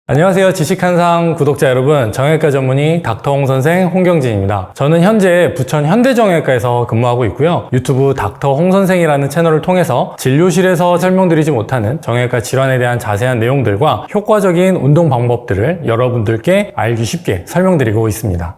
안녕하세요. 지식한상 구독자 여러분, 정형외과 전문의 닥터 홍 선생 홍경진입니다. 저는 현재 부천 현대정형외과에서 근무하고 있고요. 유튜브 닥터 홍 선생이라는 채널을 통해서 진료실에서 설명드리지 못하는 정형외과 질환에 대한 자세한 내용들과 효과적인 운동 방법들을 여러분들께 알기 쉽게 설명드리고 있습니다.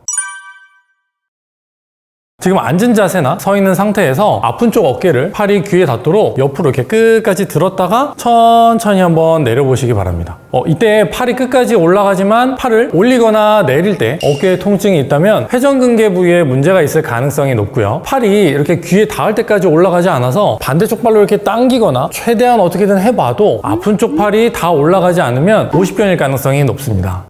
지금 앉은 자세나 서 있는 상태에서 아픈 쪽 어깨를 팔이 귀에 닿도록 옆으로 이렇게 끝까지 들었다가 천천히 한번 내려보시기 바랍니다. 이때 팔이 끝까지 올라가지만 팔을 올리거나 내릴 때 어깨에 통증이 있다면 회전근개 부위에 문제가 있을 가능성이 높고요. 팔이 이렇게 귀에 닿을 때까지 올라가지 않아서 반대쪽 발로 이렇게 당기거나 최대한 어떻게든 해봐도 아픈 쪽 팔이 다 올라가지 않으면 오십견일 가능성이 높습니다.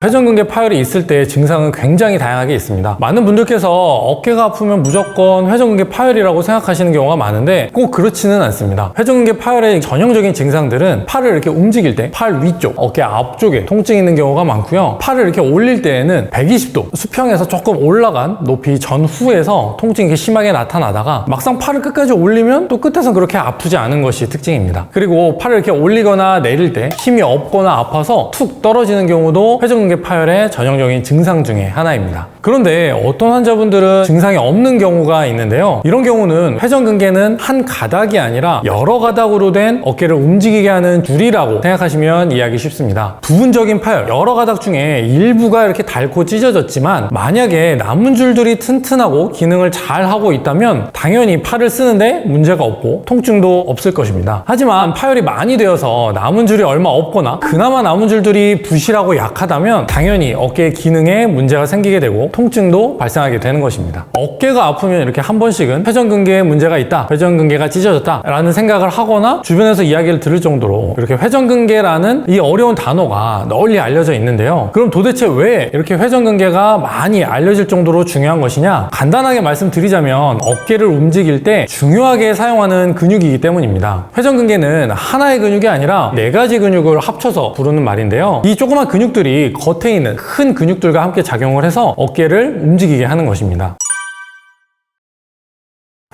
회전근개 파열이 있을 때 증상은 굉장히 다양하게 있습니다. 많은 분들께서 어깨가 아프면 무조건 회전근개 파열이라고 생각하시는 경우가 많은데 꼭 그렇지는 않습니다. 회전근개 파열의 전형적인 증상들은 팔을 이렇게 움직일 때 팔 위쪽, 어깨 앞쪽에 통증이 있는 경우가 많고요. 팔을 이렇게 올릴 때에는 120도, 수평에서 조금 올라간 높이 전후에서 통증이 이렇게 심하게 나타나다가 막상 팔을 끝까지 올리면 또 끝에선 그렇게 아프지 않은 것이 특징입니다. 그리고 팔을 이렇게 올리거나 내릴 때 힘이 없거나 아파서 툭 떨어지는 경우도 회전근개 파열의 전형적인 증상 중에 하나입니다. 그런데 어떤 환자분들은 증상이 없는 경우가 있는데요. 이런 경우는 회전근개는 한 가닥이 아니라 여러 가닥으로 된 어깨를 움직이게 하는 줄이라고 생각하시면 이해하기 쉽습니다. 부분적인 파열, 여러 가닥 중에 일부가 이렇게 닳고 찢어졌지만 만약에 남은 줄들이 튼튼하고 기능을 잘 하고 있다면 당연히 팔을 쓰는데 문제가 없고 통증도 없을 것입니다. 하지만 파열이 많이 되어서 남은 줄이 얼마 없거나 그나마 남은 줄들이 부실하고 약하다면 당연히 어깨의 기능에 문제가 생기게 되고 통증도 발생하게 되는 것입니다. 어깨가 아프면 이렇게 한 번씩은 회전근개에 문제가 있다, 회전근개가 찢어졌다 라는 생각을 하거나 주변에서 이야기를 들을 정도로 이렇게 회전근개라는 이 어려운 단어가 널리 알려져 있는데요. 그럼 도대체 왜 이렇게 회전근개가 많이 알려질 정도로 중요한 것이냐? 간단하게 말씀드리자면 어깨를 움직일 때 중요하게 사용하는 근육이기 때문입니다. 회전근개는 하나의 근육이 아니라 4가지 근육을 합쳐서 부르는 말인데요. 이 조그만 근육들이 겉에 있는 큰 근육들과 함께 작용을 해서 어깨를 움직이게 하는 것입니다.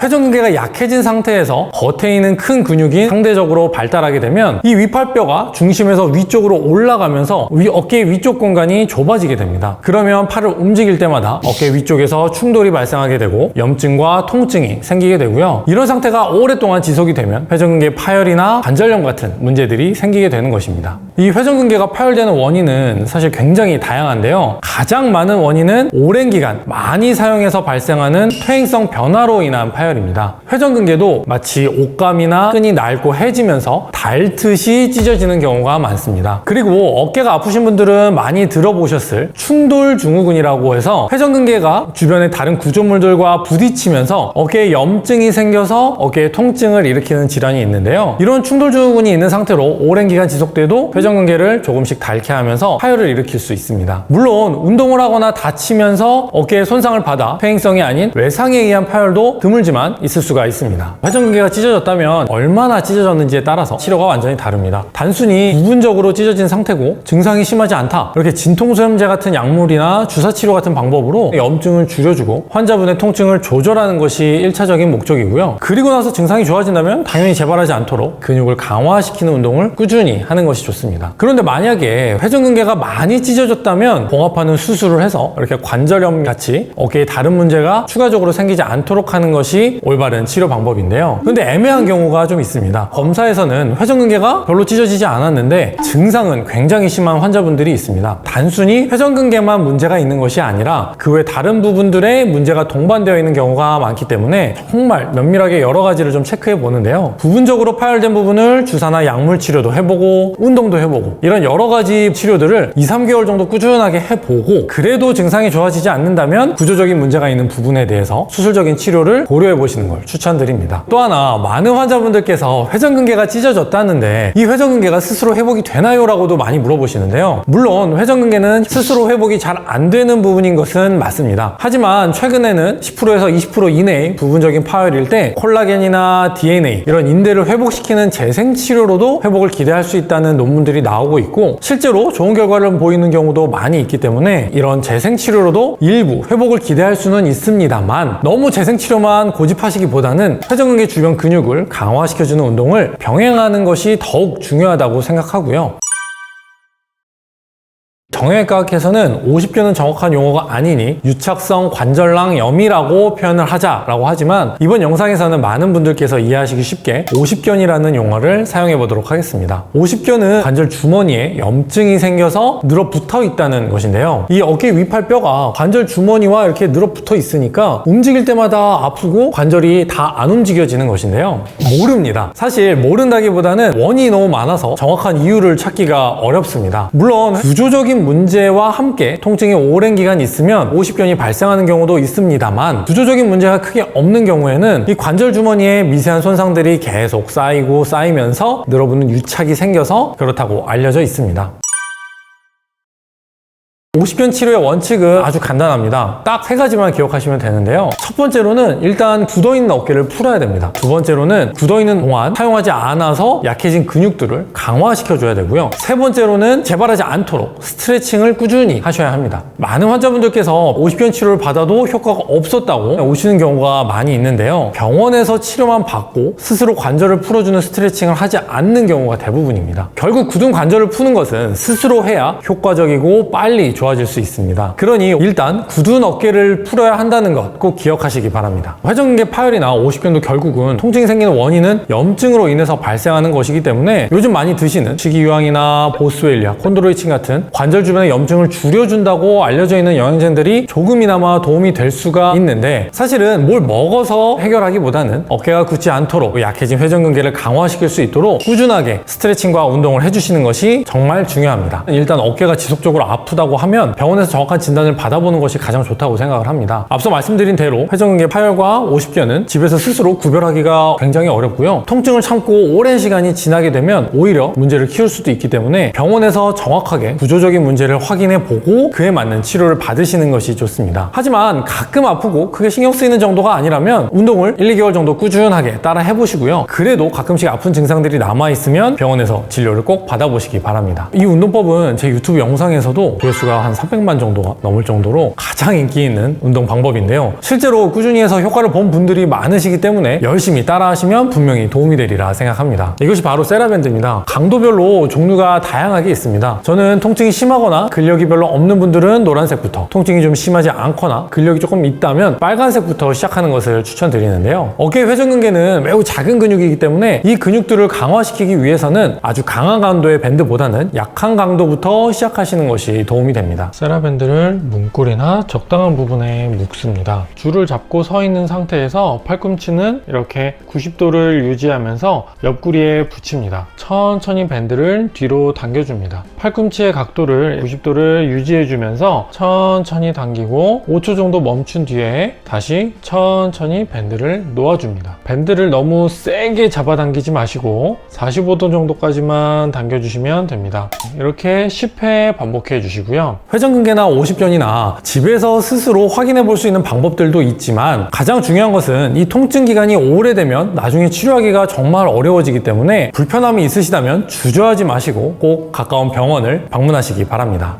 회전근개가 약해진 상태에서 겉에 있는 큰 근육이 상대적으로 발달하게 되면 이 위팔뼈가 중심에서 위쪽으로 올라가면서 어깨의 위쪽 공간이 좁아지게 됩니다. 그러면 팔을 움직일 때마다 어깨 위쪽에서 충돌이 발생하게 되고 염증과 통증이 생기게 되고요. 이런 상태가 오랫동안 지속이 되면 회전근개 파열이나 관절염 같은 문제들이 생기게 되는 것입니다. 이 회전근개가 파열되는 원인은 사실 굉장히 다양한데요. 가장 많은 원인은 오랜 기간 많이 사용해서 발생하는 퇴행성 변화로 인한 파열입니다. 회전근개도 마치 옷감이나 끈이 낡고 해지면서 닳듯이 찢어지는 경우가 많습니다. 그리고 어깨가 아프신 분들은 많이 들어보셨을 충돌증후군이라고 해서 회전근개가 주변의 다른 구조물들과 부딪히면서 어깨에 염증이 생겨서 어깨에 통증을 일으키는 질환이 있는데요. 이런 충돌증후군이 있는 상태로 오랜 기간 지속돼도 회전근개를 조금씩 닳게 하면서 파열을 일으킬 수 있습니다. 물론 운동을 하거나 다치면서 어깨에 손상을 받아 퇴행성이 아닌 외상에 의한 파열도 드물지만 있을 수가 있습니다. 회전근개가 찢어졌다면 얼마나 찢어졌는지에 따라서 치료가 완전히 다릅니다. 단순히 부분적으로 찢어진 상태고 증상이 심하지 않다, 이렇게 진통소염제 같은 약물이나 주사치료 같은 방법으로 염증을 줄여주고 환자분의 통증을 조절하는 것이 1차적인 목적이고요. 그리고 나서 증상이 좋아진다면 당연히 재발하지 않도록 근육을 강화시키는 운동을 꾸준히 하는 것이 좋습니다. 그런데 만약에 회전근개가 많이 찢어졌다면 봉합하는 수술을 해서 이렇게 관절염 같이 어깨에 다른 문제가 추가적으로 생기지 않도록 하는 것이 올바른 치료 방법인데요. 그런데 애매한 경우가 좀 있습니다. 검사에서는 회전근개가 별로 찢어지지 않았는데 증상은 굉장히 심한 환자분들이 있습니다. 단순히 회전근개만 문제가 있는 것이 아니라 그 외 다른 부분들에 문제가 동반되어 있는 경우가 많기 때문에 정말 면밀하게 여러 가지를 좀 체크해 보는데요. 부분적으로 파열된 부분을 주사나 약물 치료도 해보고 운동도 해보고 이런 여러 가지 치료들을 2-3개월 정도 꾸준하게 해보고 그래도 증상이 좋아지지 않는다면 구조적인 문제가 있는 부분에 대해서 수술적인 치료를 고려해 보시는 걸 추천드립니다. 또 하나, 많은 환자분들께서 회전근개가 찢어졌다는데 이 회전근개가 스스로 회복이 되나요? 라고도 많이 물어보시는데요. 물론 회전근개는 스스로 회복이 잘 안 되는 부분인 것은 맞습니다. 하지만 최근에는 10%에서 20% 이내의 부분적인 파열일 때 콜라겐이나 DNA 이런 인대를 회복시키는 재생치료로도 회복을 기대할 수 있다는 논문들이 나오고 있고 실제로 좋은 결과를 보이는 경우도 많이 있기 때문에 이런 재생치료로도 일부 회복을 기대할 수는 있습니다만 너무 재생치료만 고집하시기보다는 회전근개 주변 근육을 강화시켜주는 운동을 병행하는 것이 더욱 중요하다고 생각하고요. 정형외과학에서는 50견은 정확한 용어가 아니니 유착성 관절낭염이라고 표현을 하자라고 하지만 이번 영상에서는 많은 분들께서 이해하시기 쉽게 50견이라는 용어를 사용해 보도록 하겠습니다. 50견은 관절 주머니에 염증이 생겨서 늘어붙어 있다는 것인데요. 이 어깨 위팔뼈가 관절 주머니와 이렇게 늘어붙어 있으니까 움직일 때마다 아프고 관절이 다 안 움직여지는 것인데요. 모릅니다. 사실 모른다기보다는 원인이 너무 많아서 정확한 이유를 찾기가 어렵습니다. 물론 구조적인 문제와 함께 통증이 오랜 기간 있으면 50견이 발생하는 경우도 있습니다만 구조적인 문제가 크게 없는 경우에는 이 관절 주머니에 미세한 손상들이 계속 쌓이면서 늘어붙는 유착이 생겨서 그렇다고 알려져 있습니다. 50견 치료의 원칙은 아주 간단합니다. 딱 3가지만 기억하시면 되는데요. 첫 번째로는 일단 굳어있는 어깨를 풀어야 됩니다. 두 번째로는 굳어있는 동안 사용하지 않아서 약해진 근육들을 강화시켜줘야 되고요. 세 번째로는 재발하지 않도록 스트레칭을 꾸준히 하셔야 합니다. 많은 환자분들께서 50견 치료를 받아도 효과가 없었다고 오시는 경우가 많이 있는데요. 병원에서 치료만 받고 스스로 관절을 풀어주는 스트레칭을 하지 않는 경우가 대부분입니다. 결국 굳은 관절을 푸는 것은 스스로 해야 효과적이고 빨리 좋아질 수 있습니다. 그러니 일단 굳은 어깨를 풀어야 한다는 것 꼭 기억하시기 바랍니다. 회전근개 파열이나 50견도 결국은 통증이 생기는 원인은 염증으로 인해서 발생하는 것이기 때문에 요즘 많이 드시는 식이유황이나 보스웰리아, 콘드로이친 같은 관절 주변의 염증을 줄여준다고 알려져 있는 영양제들이 조금이나마 도움이 될 수가 있는데 사실은 뭘 먹어서 해결하기보다는 어깨가 굳지 않도록 약해진 회전근개를 강화시킬 수 있도록 꾸준하게 스트레칭과 운동을 해주시는 것이 정말 중요합니다. 일단 어깨가 지속적으로 아프다고 하면 병원에서 정확한 진단을 받아보는 것이 가장 좋다고 생각을 합니다. 앞서 말씀드린 대로 회전근개 파열과 50견은 집에서 스스로 구별하기가 굉장히 어렵고요. 통증을 참고 오랜 시간이 지나게 되면 오히려 문제를 키울 수도 있기 때문에 병원에서 정확하게 구조적인 문제를 확인해 보고 그에 맞는 치료를 받으시는 것이 좋습니다. 하지만 가끔 아프고 크게 신경 쓰이는 정도가 아니라면 운동을 1, 2개월 정도 꾸준하게 따라 해보시고요. 그래도 가끔씩 아픈 증상들이 남아있으면 병원에서 진료를 꼭 받아보시기 바랍니다. 이 운동법은 제 유튜브 영상에서도 조회수가 한 300만 정도가 넘을 정도로 가장 인기 있는 운동 방법인데요. 실제로 꾸준히 해서 효과를 본 분들이 많으시기 때문에 열심히 따라 하시면 분명히 도움이 되리라 생각합니다. 이것이 바로 세라밴드입니다. 강도별로 종류가 다양하게 있습니다. 저는 통증이 심하거나 근력이 별로 없는 분들은 노란색부터, 통증이 좀 심하지 않거나 근력이 조금 있다면 빨간색부터 시작하는 것을 추천드리는데요. 어깨 회전근개는 매우 작은 근육이기 때문에 이 근육들을 강화시키기 위해서는 아주 강한 강도의 밴드보다는 약한 강도부터 시작하시는 것이 도움이 됩니다. 세라밴드를 문고리나 적당한 부분에 묶습니다. 줄을 잡고 서 있는 상태에서 팔꿈치는 이렇게 90도를 유지하면서 옆구리에 붙입니다. 천천히 밴드를 뒤로 당겨줍니다. 팔꿈치의 각도를 90도를 유지해주면서 천천히 당기고 5초 정도 멈춘 뒤에 다시 천천히 밴드를 놓아줍니다. 밴드를 너무 세게 잡아당기지 마시고 45도 정도까지만 당겨주시면 됩니다. 이렇게 10회 반복해 주시고요. 회전근개나 50견이나 집에서 스스로 확인해 볼 수 있는 방법들도 있지만 가장 중요한 것은 이 통증 기간이 오래되면 나중에 치료하기가 정말 어려워지기 때문에 불편함이 있으시다면 주저하지 마시고 꼭 가까운 병원을 방문하시기 바랍니다.